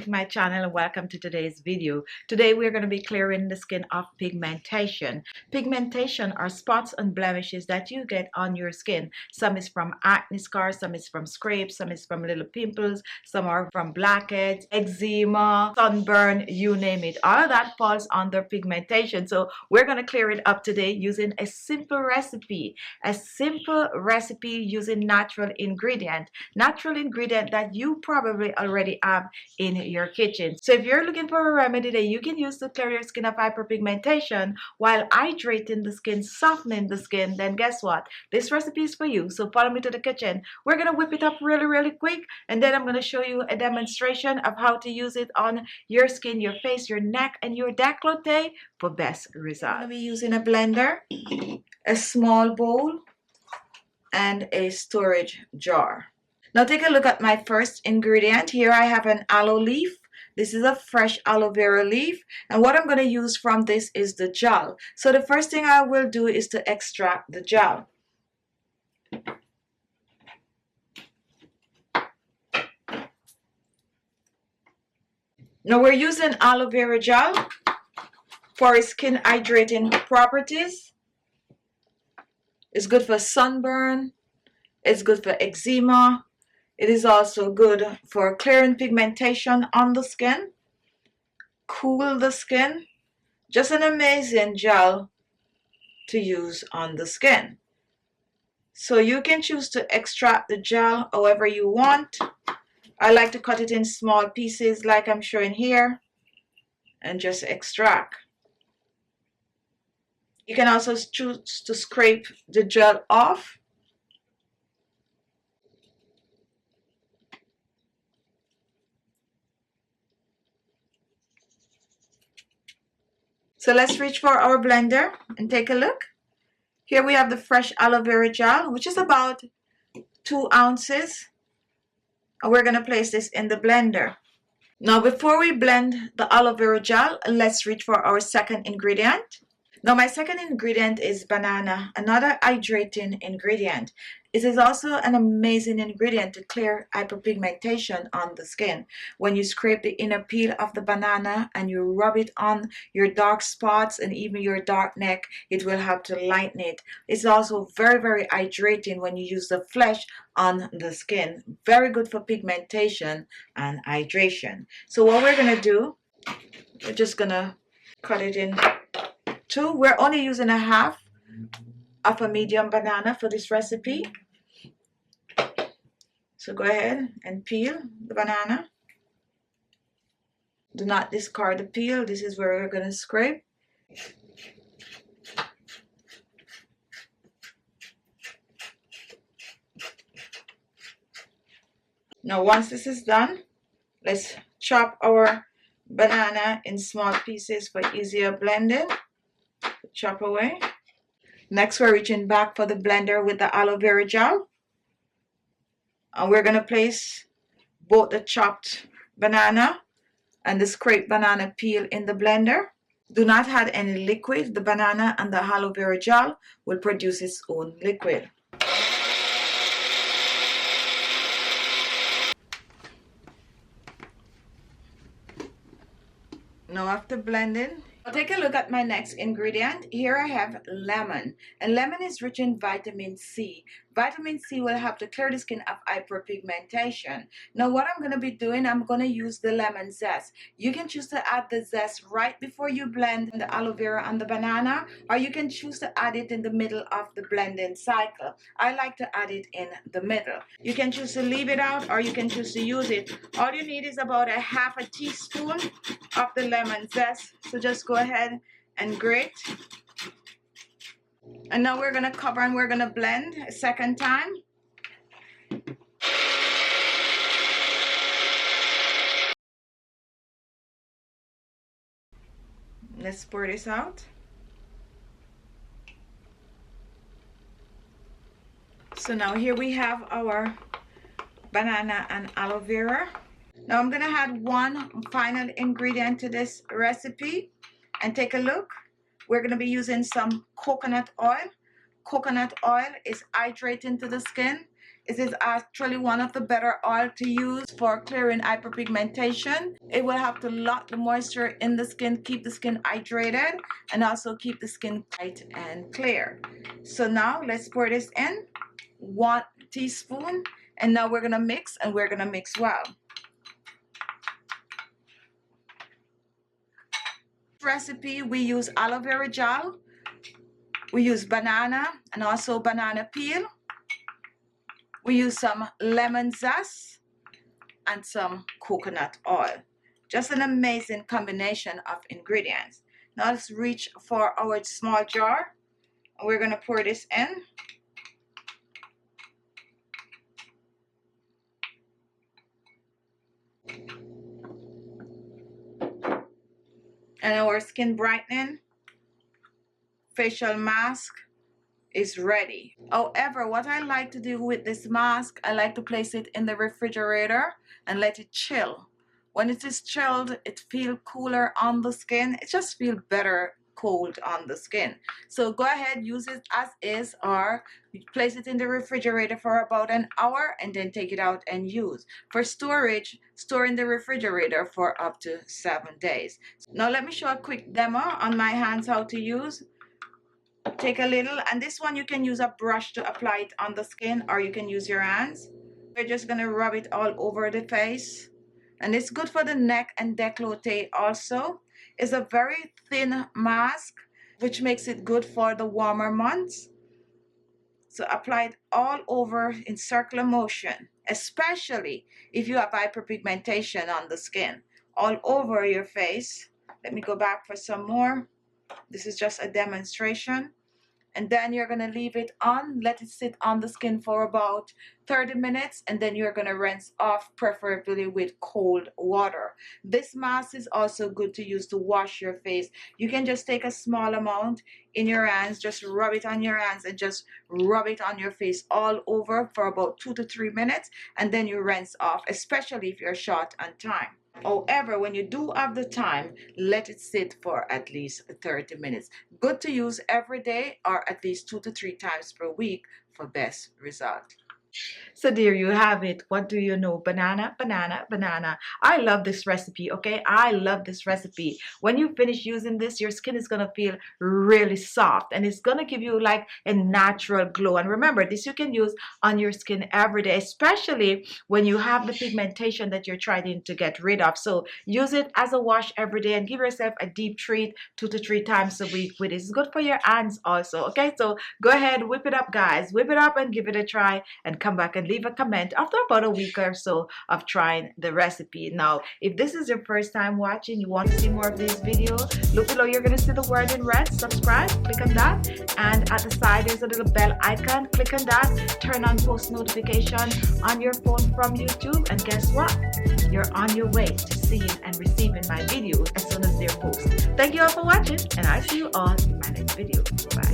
welcome to my channel and welcome to today's video. Today we're going to be clearing the skin of pigmentation. Pigmentation are spots and blemishes that you get on your skin. Some is from acne scars, some is from scrapes, some is from little pimples, some are from blackheads, eczema, sunburn, you name it. All of that falls under pigmentation. So we're going to clear it up today using a simple recipe using natural ingredient that you probably already have in your kitchen. So if you're looking for a remedy that you can use to clear your skin of hyperpigmentation while hydrating the skin, softening the skin, then guess what? This recipe is for you. So follow me to the kitchen. We're going to whip it up really quick, and then I'm going to show you a demonstration of how to use it on your skin, your face, your neck, and your décolleté for best results. I'm going to be using a blender, a small bowl, and a storage jar. Now take a look at my first ingredient. Here I have an aloe leaf. This is a fresh aloe vera leaf, and what I'm going to use from this is the gel. So the first thing I will do is to extract the gel. Now we're using aloe vera gel for its skin hydrating properties. It's good for sunburn. It's good for eczema. It is also good for clearing pigmentation on the skin, cool the skin. Just an amazing gel to use on the skin. So you can choose to extract the gel however you want. I like to cut it in small pieces like I'm showing here and just extract. You can also choose to scrape the gel off. So let's reach for our blender and take a look. Here we have the fresh aloe vera gel, which is about 2 ounces. And we're going to place this in the blender. Now before we blend the aloe vera gel, let's reach for our second ingredient. Now my second ingredient is banana, another hydrating ingredient. It is also an amazing ingredient to clear hyperpigmentation on the skin. When you scrape the inner peel of the banana and you rub it on your dark spots and even your dark neck, it will help to lighten it. It's also very hydrating when you use the flesh on the skin. Very good for pigmentation and hydration. So what we're going to do, we're just going to cut it in two. We're only using a half of a medium banana for this recipe. So go ahead and peel the banana. Do not discard the peel. This is where we're going to scrape. Now once this is done, let's chop our banana in small pieces for easier blending. Chop away. Next, we're reaching back for the blender with the aloe vera gel. And we're going to place both the chopped banana and the scraped banana peel in the blender. Do not add any liquid. The banana and the aloe vera gel will produce its own liquid. Now after blending, I'll take a look at my next ingredient. Here I have lemon, and lemon is rich in vitamin C. Vitamin C will help to clear the skin of hyperpigmentation. Now what I'm going to be doing, I'm going to use the lemon zest. You can choose to add the zest right before you blend the aloe vera and the banana, or you can choose to add it in the middle of the blending cycle. I like to add it in the middle. You can choose to leave it out, or you can choose to use it. All you need is about a half a teaspoon of the lemon zest. So just go ahead and grate. And now we're going to cover and we're going to blend a second time. Let's pour this out. So now here we have our banana and aloe vera. Now I'm going to add one final ingredient to this recipe and take a look. We're going to be using some coconut oil. coconut oil is hydrating to the skin. It is actually one of the better oil to use for clearing hyperpigmentation. It will help to lock the moisture in the skin, keep the skin hydrated, and also keep the skin bright and clear. So now let's pour this in, 1 teaspoon, and now we're gonna mix, and we're gonna mix well. Recipe, we use aloe vera gel, we use banana and also banana peel, we use some lemon zest and some coconut oil. Just an amazing combination of ingredients. Now let's reach for our small jar, and we're going to pour this in. And our skin brightening facial mask is ready. However, what I like to do with this mask, I like to place it in the refrigerator and let it chill. When it is chilled, it feels cooler on the skin. It just feels better cold on the skin. So go ahead, use it as is, or place it in the refrigerator for about an hour and then take it out and use. For storage, store in the refrigerator for up to 7 days. Now let me show a quick demo on my hands how to use. Take a little, and this one you can use a brush to apply it on the skin, or you can use your hands. We're just going to rub it all over the face, and it's good for the neck and décolleté also. It's a very thin mask, which makes it good for the warmer months. So apply it all over in circular motion, especially if you have hyperpigmentation on the skin, all over your face. Let me go back for some more. This is just a demonstration. And then you're going to leave it on, let it sit on the skin for about 30 minutes, and then you're going to rinse off, preferably with cold water. This mask is also good to use to wash your face. You can just take a small amount in your hands, just rub it on your hands, and just rub it on your face all over for about 2 to 3 minutes, and then you rinse off, especially if you're short on time. However, when you do have the time, let it sit for at least 30 minutes. Good to use every day or at least 2 to 3 times per week for best result. So there you have it. What do you know? Banana, banana, banana. I love this recipe, okay? I love this recipe. When you finish using this, your skin is going to feel really soft, and it's going to give you like a natural glow. And remember, this you can use on your skin every day, especially when you have the pigmentation that you're trying to get rid of. So use it as a wash every day and give yourself a deep treat 2 to 3 times a week with it. It's good for your hands also, okay? So go ahead, whip it up, guys. Whip it up and give it a try, and come back and leave a comment after about a week or so of trying the recipe. Now, if this is your first time watching, you want to see more of these videos, look below. You're going to see the word in red, subscribe, click on that, and at the side there's a little bell icon. Click on that, turn on post notification on your phone from YouTube, and guess what? You're on your way to seeing and receiving my videos as soon as they're posted. Thank you all for watching, and I'll see you all in my next video. Bye.